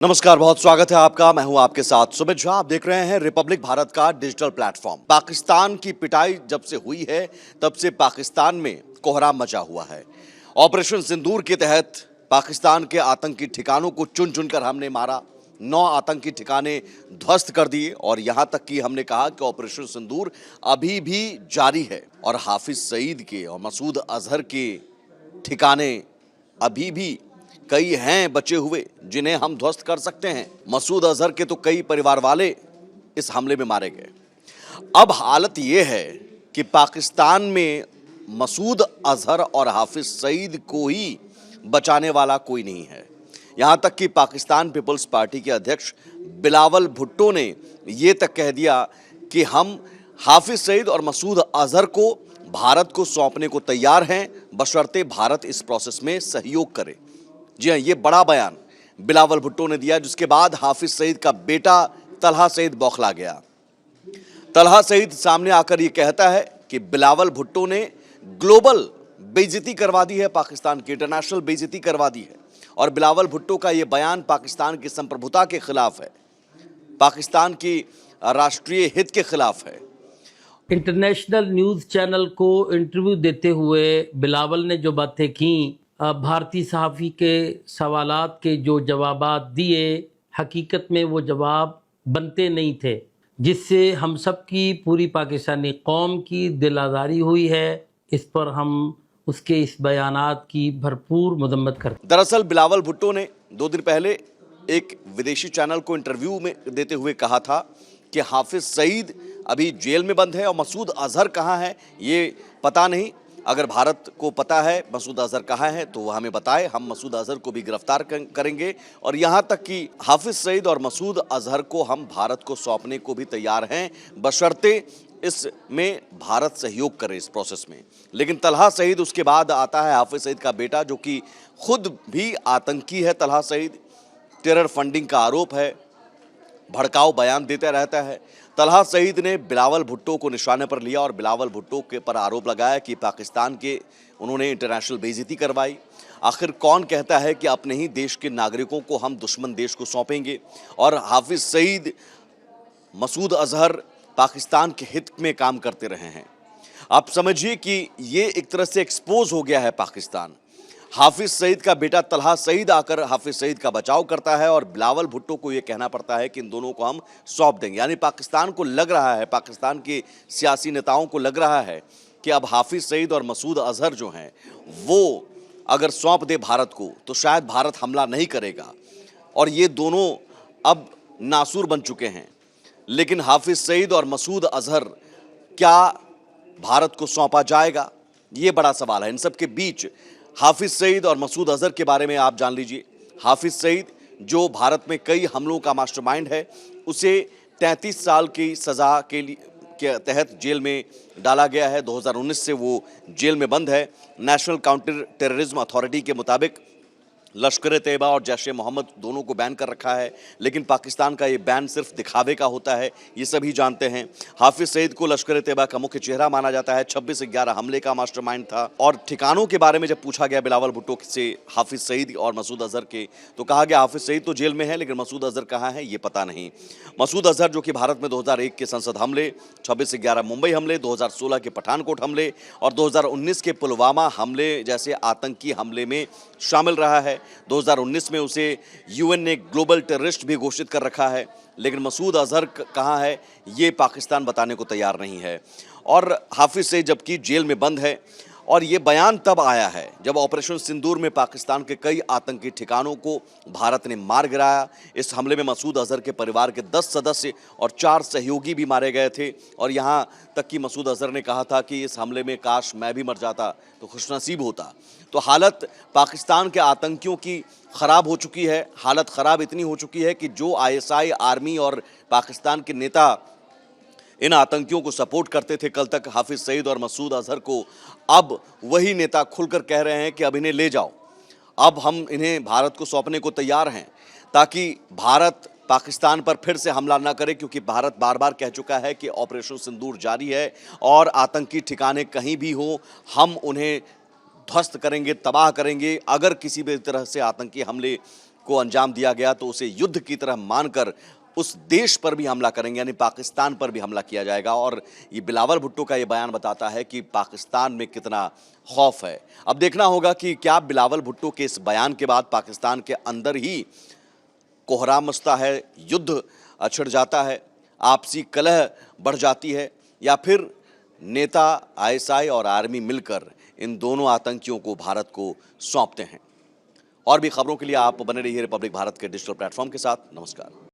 नमस्कार, बहुत स्वागत है आपका। मैं हूं आपके साथ सुमित झा। आप देख रहे हैं रिपब्लिक भारत का डिजिटल प्लेटफॉर्म। पाकिस्तान की पिटाई जब से हुई है तब से पाकिस्तान में कोहराम मचा हुआ है। ऑपरेशन सिंदूर के तहत पाकिस्तान के आतंकी ठिकानों को चुन चुनकर हमने मारा। 9 आतंकी ठिकाने ध्वस्त कर दिए और यहां तक कि हमने कहा कि ऑपरेशन सिंदूर अभी भी जारी है और हाफिज सईद के और मसूद अजहर के ठिकाने अभी भी कई हैं बचे हुए जिन्हें हम ध्वस्त कर सकते हैं। मसूद अजहर के तो कई परिवार वाले इस हमले में मारे गए। अब हालत यह है कि पाकिस्तान में मसूद अजहर और हाफिज सईद को ही बचाने वाला कोई नहीं है। यहां तक कि पाकिस्तान पीपल्स पार्टी के अध्यक्ष बिलावल भुट्टो ने यह तक कह दिया कि हम हाफिज सईद और मसूद अजहर को भारत को सौंपने को तैयार हैं, बशर्ते भारत इस प्रोसेस में सहयोग करे। जी हाँ, ये बड़ा बयान बिलावल भुट्टो ने दिया, जिसके बाद हाफिज सईद का बेटा तलहा सईद बौखला गया। तलहा सईद सामने आकर ये कहता है कि बिलावल भुट्टो ने ग्लोबल बेइज्जती करवा दी है, पाकिस्तान की इंटरनेशनल बेइज्जती करवा दी है। और बिलावल भुट्टो का ये बयान पाकिस्तान की संप्रभुता के खिलाफ है, पाकिस्तान की राष्ट्रीय हित के खिलाफ है। इंटरनेशनल न्यूज़ चैनल को इंटरव्यू देते हुए बिलावल ने जो बातें की, भारतीय सहाफ़ी के सवालात के जो जवाबात दिए, हकीकत में वो जवाब बनते नहीं थे, जिससे हम सब की पूरी पाकिस्तानी कौम की दिल आज़ारी हुई है। इस पर हम उसके इस बयानात की भरपूर मजम्मत करते हैं। दरअसल बिलावल भुट्टो ने 2 दिन पहले एक विदेशी चैनल को इंटरव्यू में देते हुए कहा था कि हाफिज सईद अभी जेल में बंद है और मसूद अजहर कहाँ है ये पता नहीं। अगर भारत को पता है मसूद अजहर कहाँ है तो वह हमें बताए, हम मसूद अजहर को भी गिरफ्तार करेंगे। और यहाँ तक कि हाफिज सईद और मसूद अजहर को हम भारत को सौंपने को भी तैयार हैं, बशर्ते इसमें भारत सहयोग करे इस प्रोसेस में। लेकिन तलहा सईद, उसके बाद आता है हाफिज सईद का बेटा, जो कि खुद भी आतंकी है। तलहा सईद टेरर फंडिंग का आरोप है, भड़काऊ बयान देता रहता है। तलहा सईद ने बिलावल भुट्टो को निशाने पर लिया और बिलावल भुट्टो के पर आरोप लगाया कि पाकिस्तान के उन्होंने इंटरनेशनल बेइज्जती करवाई। आखिर कौन कहता है कि अपने ही देश के नागरिकों को हम दुश्मन देश को सौंपेंगे। और हाफिज सईद, मसूद अजहर पाकिस्तान के हित में काम करते रहे हैं। आप समझिए कि ये एक तरह से एक्सपोज हो गया है पाकिस्तान। हाफिज सईद का बेटा तलहा सईद आकर हाफिज सईद का बचाव करता है और बिलावल भुट्टो को यह कहना पड़ता है कि इन दोनों को हम सौंप देंगे। यानी पाकिस्तान को लग रहा है, पाकिस्तान के सियासी नेताओं को लग रहा है कि अब हाफिज सईद और मसूद अजहर जो हैं वो अगर सौंप दे भारत को तो शायद भारत हमला नहीं करेगा। और ये दोनों अब नासूर बन चुके हैं। लेकिन हाफिज सईद और मसूद अजहर क्या भारत को सौंपा जाएगा, ये बड़ा सवाल है। इन सब के बीच हाफिज सईद और मसूद अजहर के बारे में आप जान लीजिए। हाफिज सईद जो भारत में कई हमलों का मास्टरमाइंड है, उसे 33 साल की सज़ा के तहत जेल में डाला गया है। 2019 से वो जेल में बंद है। नेशनल काउंटर टेररिज्म अथॉरिटी के मुताबिक लश्कर तैयबा और जैश ए मोहम्मद दोनों को बैन कर रखा है। लेकिन पाकिस्तान का ये बैन सिर्फ दिखावे का होता है, ये सभी जानते हैं। हाफिज सईद को लश्कर तैयबा का मुख्य चेहरा माना जाता है। 26/11 हमले का मास्टरमाइंड था। और ठिकानों के बारे में जब पूछा गया बिलावल भुट्टो से हाफिज सईद और मसूद अजहर के, तो कहा गया हाफिज सईद तो जेल में है, लेकिन मसूद अजहर कहाँ है ये पता नहीं। मसूद अजहर जो कि भारत में 2001 के संसद हमले, 26/11 मुंबई हमले, 2016 के पठानकोट हमले और 2019 के पुलवामा हमले जैसे आतंकी हमले में शामिल रहा है। 2019 में उसे यूएन ने ग्लोबल टेररिस्ट भी घोषित कर रखा है। लेकिन मसूद अजहर कहाँ है ये पाकिस्तान बताने को तैयार नहीं है। और हाफिज सईद जबकि जेल में बंद है। और ये बयान तब आया है जब ऑपरेशन सिंदूर में पाकिस्तान के कई आतंकी ठिकानों को भारत ने मार गिराया। इस हमले में मसूद अजहर के परिवार के 10 सदस्य और 4 सहयोगी भी मारे गए थे। और यहाँ तक कि मसूद अजहर ने कहा था कि इस हमले में काश मैं भी मर जाता तो खुशनसीब होता। तो हालत पाकिस्तान के आतंकियों की ख़राब हो चुकी है। हालत ख़राब इतनी हो चुकी है कि जो आईएसआई, आर्मी और पाकिस्तान के नेता इन आतंकियों को सपोर्ट करते थे कल तक हाफिज सईद और मसूद अजहर को, अब वही नेता खुलकर कह रहे हैं कि अब इन्हें ले जाओ, अब हम इन्हें भारत को सौंपने को तैयार हैं, ताकि भारत पाकिस्तान पर फिर से हमला न करे। क्योंकि भारत बार बार कह चुका है कि ऑपरेशन सिंदूर जारी है और आतंकी ठिकाने कहीं भी हो हम उन्हें ध्वस्त करेंगे, तबाह करेंगे। अगर किसी भी तरह से आतंकी हमले को अंजाम दिया गया तो उसे युद्ध की तरह मानकर उस देश पर भी हमला करेंगे, यानी पाकिस्तान पर भी हमला किया जाएगा। और ये बिलावल भुट्टो का ये बयान बताता है कि पाकिस्तान में कितना खौफ है। अब देखना होगा कि क्या बिलावल भुट्टो के इस बयान के बाद पाकिस्तान के अंदर ही कोहराम मचता है, युद्ध छिड़ जाता है, आपसी कलह बढ़ जाती है, या फिर नेता आईएसआई और आर्मी मिलकर इन दोनों आतंकियों को भारत को सौंपते हैं। और भी खबरों के लिए आप बने रहिए रिपब्लिक भारत के डिजिटल प्लेटफॉर्म के साथ। नमस्कार।